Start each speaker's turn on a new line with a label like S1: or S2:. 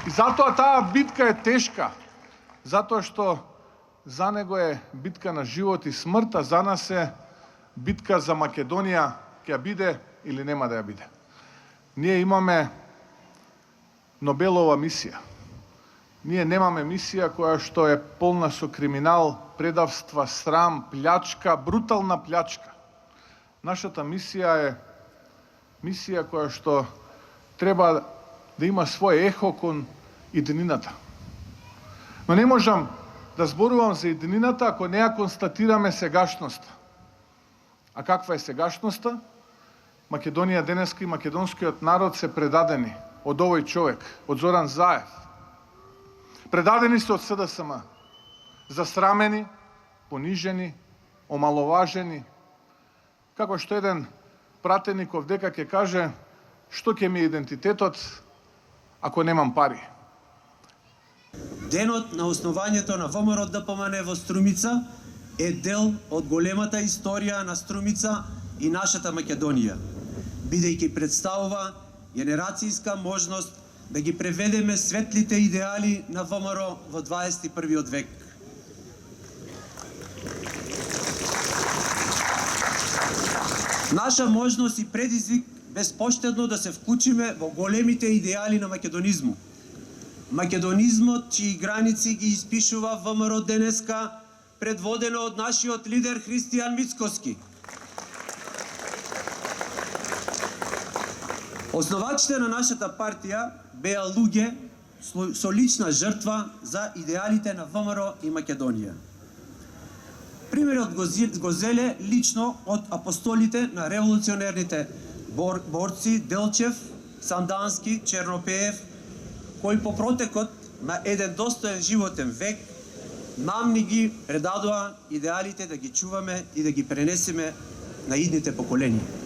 S1: И затоа таа битка е тешка, затоа што за него е битка на живот и смрт, а за нас е битка за Македонија, ќе биде или нема да ја биде. Ние имаме Нобелова мисија. Ние немаме мисија која што е полна со криминал, предавства, срам, плячка, брутална плячка. Нашата мисија е мисија која што треба да има своје ехо кон иднината. Но не можам да зборувам за иднината ако не ја констатираме сегашноста. А каква е сегашноста? Македонија денеска и македонскиот народ се предадени од овој човек, од Зоран Заев. Предадени се од СДСМ, засрамени, понижени, омаловажени. Како што еден пратеник овдека ќе каже, што ќе ми е идентитетот ако немам пари?
S2: Денот на основањето на ВМРО ДПМН во Струмица е дел од големата историја на Струмица и нашата Македонија, бидејќи представува генерацијска можност да ги преведеме светлите идеали на ВМРО во 21. век. Наша можност и предизвик безпоштедно да се вклучиме во големите идеали на македонизмот. Македонизмот, чии граници ги испишува ВМРО денеска, предводено од нашиот лидер Христијан Мицкоски. Основачите на нашата партија беа луѓе со лична жртва за идеалите на ВМРО и Македонија. Примерот го зеле лично од апостолите на револуционерните борци Делчев, Сандански, Чернопеев, кои по протекот на еден достоен животен век нам ни ги предадоа идеалите да ги чуваме и да ги пренесеме на идните поколенија.